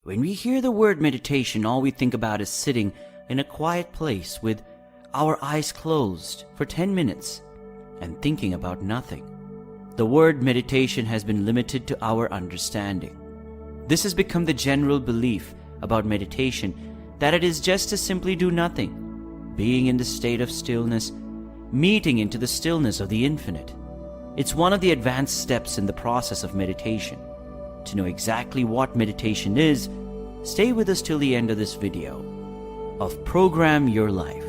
When we hear the word meditation, all we think about is sitting in a quiet place with our eyes closed for 10 minutes and thinking about nothing. The word meditation has been limited to our understanding. This has become the general belief about meditation, that it is just to simply do nothing, being in the state of stillness, meeting into the stillness of the infinite. It's one of the advanced steps in the process of meditation. To know exactly what meditation is, stay with us till the end of this video of Program Your Life.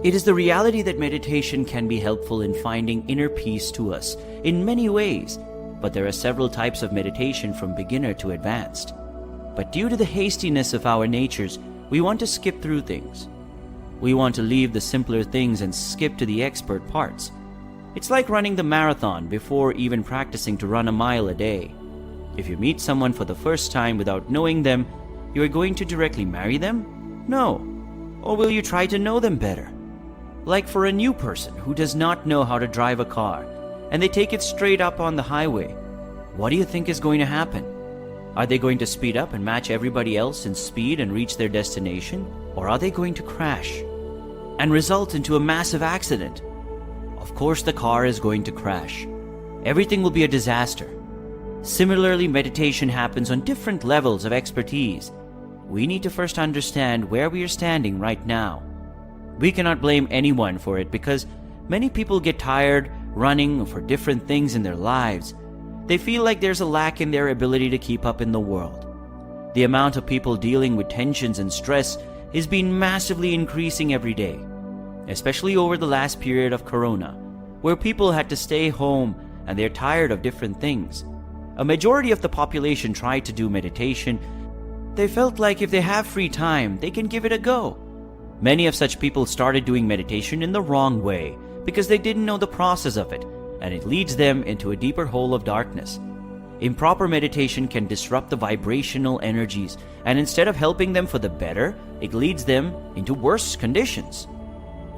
It is the reality that meditation can be helpful in finding inner peace to us in many ways, but there are several types of meditation from beginner to advanced. But due to the hastiness of our natures, we want to skip through things. We want to leave the simpler things and skip to the expert parts. It's like running the marathon before even practicing to run a mile a day. If you meet someone for the first time without knowing them, you are going to directly marry them? No. Or will you try to know them better? Like for a new person who does not know how to drive a car, and they take it straight up on the highway, what do you think is going to happen? Are they going to speed up and match everybody else in speed and reach their destination? Or are they going to crash and result into a massive accident? Of course the car is going to crash. Everything will be a disaster. Similarly, meditation happens on different levels of expertise. We need to first understand where we are standing right now. We cannot blame anyone for it because many people get tired running for different things in their lives. They feel like there's a lack in their ability to keep up in the world. The amount of people dealing with tensions and stress has been massively increasing every day, especially over the last period of Corona, where people had to stay home and they're tired of different things. A majority of the population tried to do meditation. They felt like if they have free time, they can give it a go. Many of such people started doing meditation in the wrong way because they didn't know the process of it, and it leads them into a deeper hole of darkness. Improper meditation can disrupt the vibrational energies, and instead of helping them for the better, it leads them into worse conditions.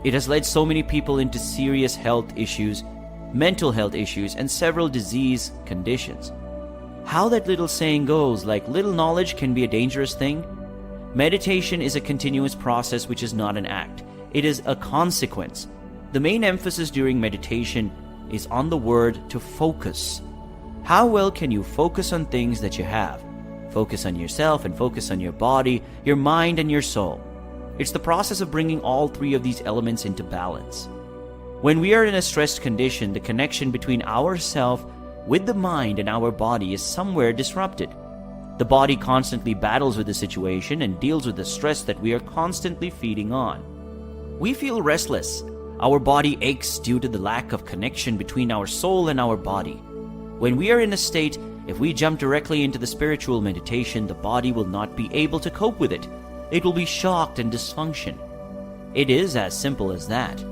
It has led so many people into serious health issues, mental health issues, and several disease conditions. How that little saying goes, like little knowledge can be a dangerous thing. Meditation is a continuous process which is not an act. It is a consequence. The main emphasis during meditation is on the word to focus. How well can you focus on things that you have? Focus on yourself and focus on your body, your mind, and your soul. It's the process of bringing all three of these elements into balance. When we are in a stressed condition, the connection between ourself with the mind and our body is somewhere disrupted. The body constantly battles with the situation and deals with the stress that we are constantly feeding on. We feel restless. Our body aches due to the lack of connection between our soul and our body. When we are in a state, if we jump directly into the spiritual meditation, the body will not be able to cope with it. It will be shocked and dysfunction. It is as simple as that.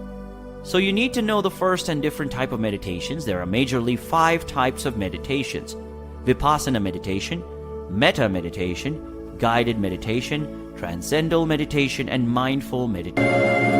So you need to know the first and different type of meditations. There are majorly 5 types of meditations: Vipassana meditation, Metta meditation, guided meditation, transcendental meditation, and mindful meditation.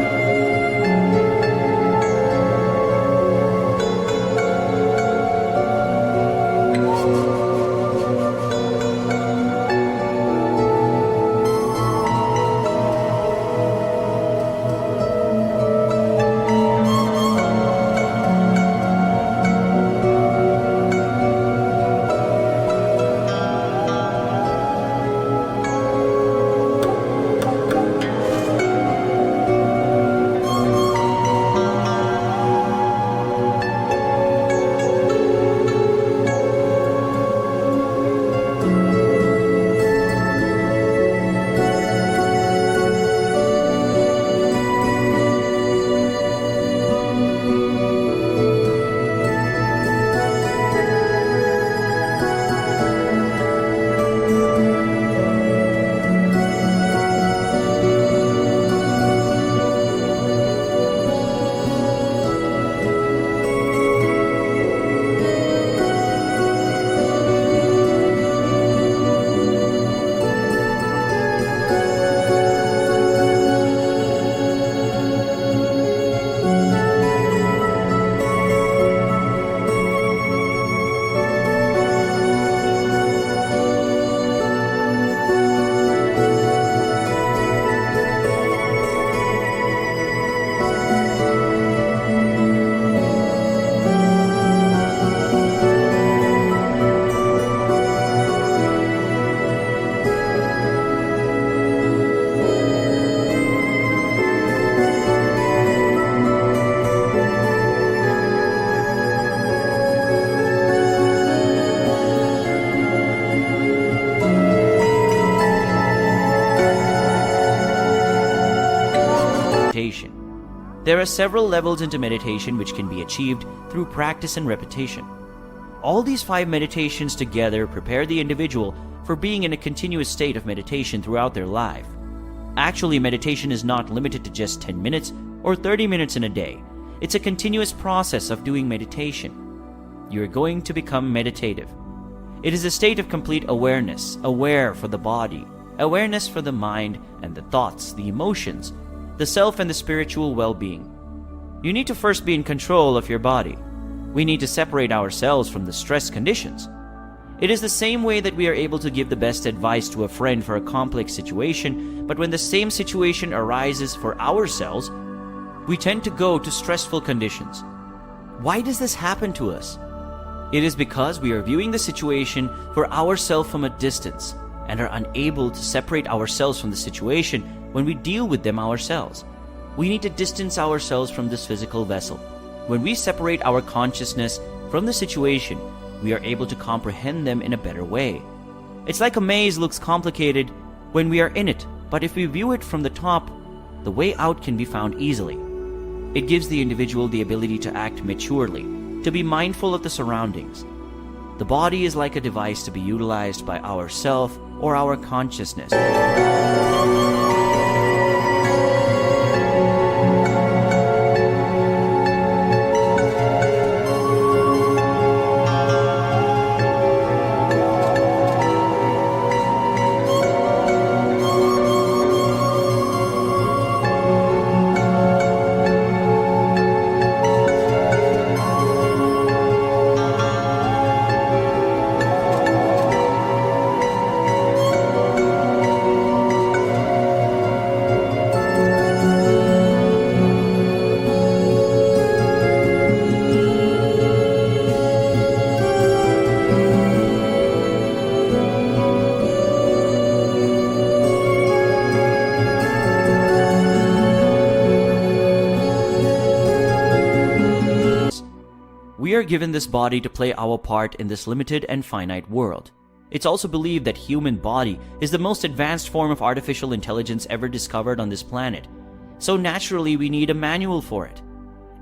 There are several levels into meditation which can be achieved through practice and repetition. All these 5 meditations together prepare the individual for being in a continuous state of meditation throughout their life. Actually, meditation is not limited to just 10 minutes or 30 minutes in a day. It's a continuous process of doing meditation. You're going to become meditative. It is a state of complete awareness, aware for the body, awareness for the mind and the thoughts, the emotions, the self and the spiritual well-being. You need to first be in control of your body. We need to separate ourselves from the stress conditions. It is the same way that we are able to give the best advice to a friend for a complex situation, but when the same situation arises for ourselves, we tend to go to stressful conditions. Why does this happen to us? It is because we are viewing the situation for ourselves from a distance and are unable to separate ourselves from the situation when we deal with them ourselves. We need to distance ourselves from this physical vessel. When we separate our consciousness from the situation, we are able to comprehend them in a better way. It's like a maze looks complicated when we are in it, but if we view it from the top, the way out can be found easily. It gives the individual the ability to act maturely, to be mindful of the surroundings. The body is like a device to be utilized by ourself or our consciousness. We are given this body to play our part in this limited and finite world. It's also believed that human body is the most advanced form of artificial intelligence ever discovered on this planet. So naturally, we need a manual for it.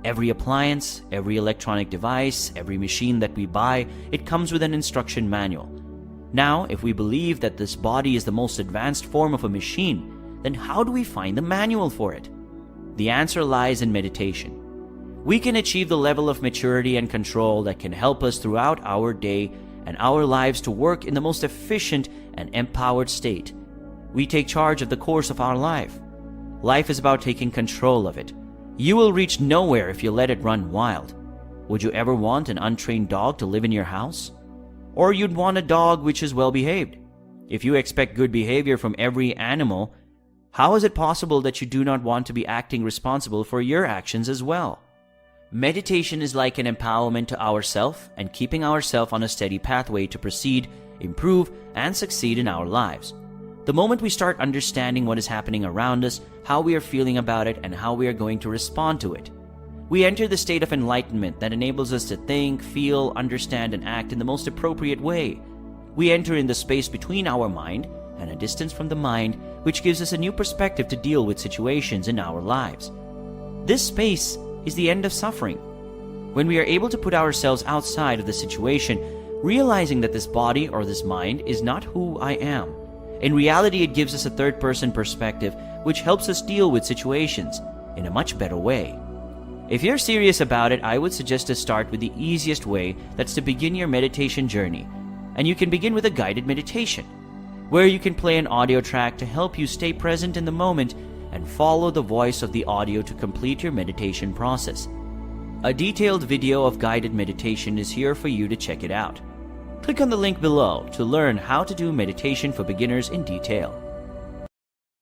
Every appliance, every electronic device, every machine that we buy, it comes with an instruction manual. Now, if we believe that this body is the most advanced form of a machine, then how do we find the manual for it? The answer lies in meditation. We can achieve the level of maturity and control that can help us throughout our day and our lives to work in the most efficient and empowered state. We take charge of the course of our life. Life is about taking control of it. You will reach nowhere if you let it run wild. Would you ever want an untrained dog to live in your house? Or you'd want a dog which is well behaved? If you expect good behavior from every animal, how is it possible that you do not want to be acting responsible for your actions as well? Meditation is like an empowerment to ourselves and keeping ourselves on a steady pathway to proceed, improve, and succeed in our lives. The moment we start understanding what is happening around us, how we are feeling about it, and how we are going to respond to it, we enter the state of enlightenment that enables us to think, feel, understand, and act in the most appropriate way. We enter in the space between our mind and a distance from the mind, which gives us a new perspective to deal with situations in our lives. This space is the end of suffering. When we are able to put ourselves outside of the situation, realizing that this body or this mind is not who I am. In reality, it gives us a third-person perspective, which helps us deal with situations in a much better way. If you're serious about it, I would suggest to start with the easiest way, that's to begin your meditation journey. And you can begin with a guided meditation, where you can play an audio track to help you stay present in the moment and follow the voice of the audio to complete your meditation process. A detailed video of guided meditation is here for you to check it out. Click on the link below to learn how to do meditation for beginners in detail.